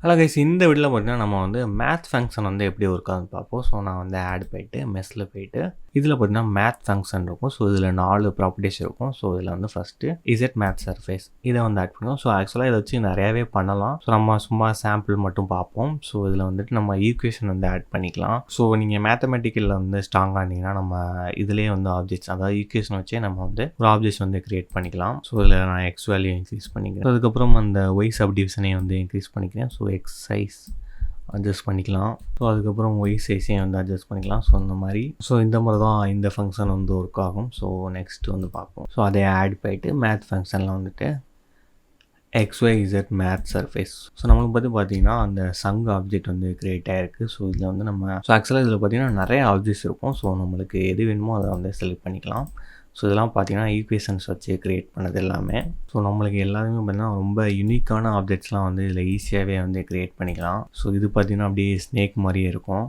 Hello guys, இந்த வீடியோவில் பார்த்தீங்கன்னா நம்ம வந்து மேத் ஃபங்க்ஷன் வந்து எப்படி ஒர்க் ஆகுதுன்னு பார்ப்போம். ஸோ நான் வந்து ஆட் போயிட்டு மெஸ்ஸில் போயிட்டு இதில் பார்த்தீங்கன்னா மேத் ஃபங்க்ஷன் இருக்கும். ஸோ இதில் 4 ப்ராப்பர்ட்டிஸ் இருக்கும். ஸோ இதில் வந்து ஃபஸ்ட்டு இசட் மேத் சர்ஃபேஸ் இதை வந்து ஆட் பண்ணுவோம். ஸோ ஆக்சுவலாக இதை வச்சு நிறையாவே பண்ணலாம். ஸோ நம்ம சும்மா சாம்பிள் மட்டும் பார்ப்போம். ஸோ இதில் வந்துட்டு நம்ம ஈக்குவேஷன் வந்து ஆட் பண்ணிக்கலாம். ஸோ நீங்கள் மேத்தமெட்டிக்கலில் வந்து ஸ்ட்ராங்காக இருந்தீங்கன்னா நம்ம இதிலே வந்து ஆப்ஜெக்ட்ஸ், அதாவது ஈக்குவேஷன் வச்சே நம்ம வந்து ஒரு ஆப்ஜெக்ட்ஸ் வந்து கிரியேட் பண்ணிக்கலாம். ஸோ இதில் நான் எக்ஸ் வேல்யூ இன்க்ரீஸ் பண்ணிக்கிறேன். அதுக்கப்புறம் அந்த ஒய் சப்டிவிஷனையும் வந்து இன்க்ரீஸ் பண்ணிக்கிறேன். ஸோ எக்ஸ் சைஸ் அட்ஜஸ்ட் பண்ணிக்கலாம். ஸோ அதுக்கப்புறம் ஒய் சைஸையும் வந்து அட்ஜஸ்ட் பண்ணிக்கலாம். ஸோ இந்த மாதிரி தான் இந்த ஃபங்க்ஷன் வந்து ஒர்க் ஆகும். ஸோ நெக்ஸ்ட் வந்து பார்ப்போம். ஸோ அதை ஆட் பண்ணிட்டு மேத் ஃபங்க்ஷனில் வந்துட்டு XYZ மேத் சர்ஃபேஸ். ஸோ நம்மளுக்கு பார்த்தீங்கன்னா அந்த சங் ஆப்ஜெக்ட் வந்து கிரியேட் ஆகிருக்கு. ஸோ இதில் வந்து ஆக்சுவலாக இதில் பார்த்தீங்கன்னா நிறைய ஆப்ஜெக்ட்ஸ் இருக்கும். ஸோ நம்மளுக்கு எது வேணுமோ அதை வந்து செலக்ட் பண்ணிக்கலாம். ஸோ இதெல்லாம் பார்த்தீங்கன்னா ஈக்குவேஷன்ஸ் வச்சு க்ரியேட் பண்ணது எல்லாமே. ஸோ நம்மளுக்கு எல்லாருமே பார்த்தீங்கன்னா ரொம்ப யூனிக்கான ஆப்ஜெக்ட்ஸ்லாம் வந்து இதில் ஈஸியாகவே வந்து க்ரியேட் பண்ணிக்கலாம். ஸோ இது பார்த்தீங்கன்னா அப்படியே ஸ்னேக் மாதிரியே இருக்கும்.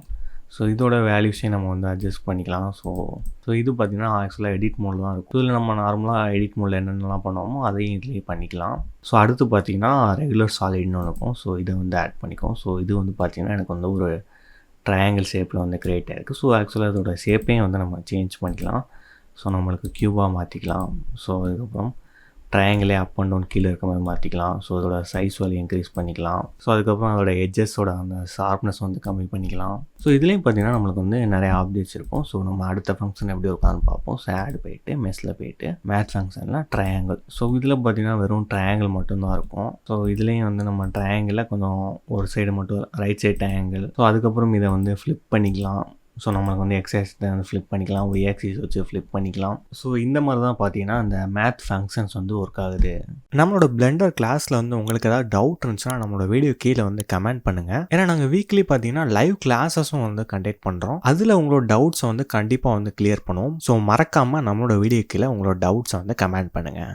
ஸோ இதோட வேல்யூஸையும் நம்ம வந்து அட்ஜஸ்ட் பண்ணிக்கலாம். ஸோ இது பார்த்தீங்கன்னா ஆக்சுவலாக எடிட் மோடில் தான் இருக்கும். இதில் நம்ம நார்மலாக எடிட் மோடில் என்னென்னலாம் பண்ணுவோமோ அதையும் இதுலேயே பண்ணிக்கலாம். ஸோ அடுத்து பார்த்தீங்கன்னா ரெகுலர் சாலிட்னு இருக்கும். ஸோ இதை வந்து ஆட் பண்ணிக்கும். ஸோ இது வந்து பார்த்தீங்கன்னா எனக்கு வந்து ஒரு ட்ரையாங்கிள் ஷேப்பில் வந்து க்ரியேட் ஆகிருக்கு. ஸோ ஆக்சுவலாக இதோட ஷேப்பையும் வந்து நம்ம சேஞ்ச் பண்ணிக்கலாம். ஸோ நம்மளுக்கு க்யூபாக மாற்றிக்கலாம். ஸோ அதுக்கப்புறம் ட்ரையாங்கிளே அப் அண்ட் டவுன் கீழே இருக்க மாதிரி மாற்றிக்கலாம். ஸோ அதோட சைஸ் வேல்யூ இன்க்ரீஸ் பண்ணிக்கலாம். ஸோ அதுக்கப்புறம் அதோட எட்ஜஸோட அந்த ஷார்ப்னஸ் வந்து கம்மி பண்ணிக்கலாம். ஸோ இதுலேயும் பார்த்தீங்கன்னா நம்மளுக்கு வந்து நிறைய ஆப்ஜெக்ட்ஸ் இருக்கும். ஸோ நம்ம அடுத்த ஃபங்க்ஷன் எப்படி இருக்கான்னு பார்ப்போம். ஸோ ஆட் போயிட்டு மெஸ்ஸில் போயிட்டு மேத் ஃபங்க்ஷனில் ட்ரையாங்கிள். ஸோ இதில் பார்த்தீங்கன்னா வெறும் ட்ரையாங்கிள் மட்டும்தான் இருக்கும். ஸோ இதுலேயும் வந்து நம்ம ட்ரையாங்கிளில் கொஞ்சம் ஒரு சைடு மட்டும் ரைட் சைடு ட்ரையாங்கிள். ஸோ அதுக்கப்புறம் இதை வந்து ஃப்ளிப் பண்ணிக்கலாம். ஸோ நம்மளுக்கு வந்து எக்ஸைஸ் வந்து ஃப்ளிப் பண்ணிக்கலாம், ஒய் ஆக்சிஸ் வச்சு ஃப்ளிப் பண்ணிக்கலாம். ஸோ இந்த மாதிரி தான் பார்த்தீங்கன்னா அந்த மேத் ஃபங்க்ஷன்ஸ் வந்து ஒர்க் ஆகுது. நம்மளோட பிளெண்டர் கிளாஸில் வந்து உங்களுக்கு ஏதாவது டவுட் இருந்துச்சுன்னா நம்மளோட வீடியோ கீழே வந்து கமெண்ட் பண்ணுங்கள். ஏன்னா நாங்கள் வீக்லி பார்த்தீங்கன்னா லைவ் கிளாஸஸும் வந்து கண்டக்ட் பண்ணுறோம். அதில் உங்களோட டவுட்ஸை வந்து கண்டிப்பாக வந்து கிளியர் பண்ணுவோம். ஸோ மறக்காமல் நம்மளோட வீடியோ கீழே உங்களோட டவுட்ஸை வந்து கமெண்ட் பண்ணுங்கள்.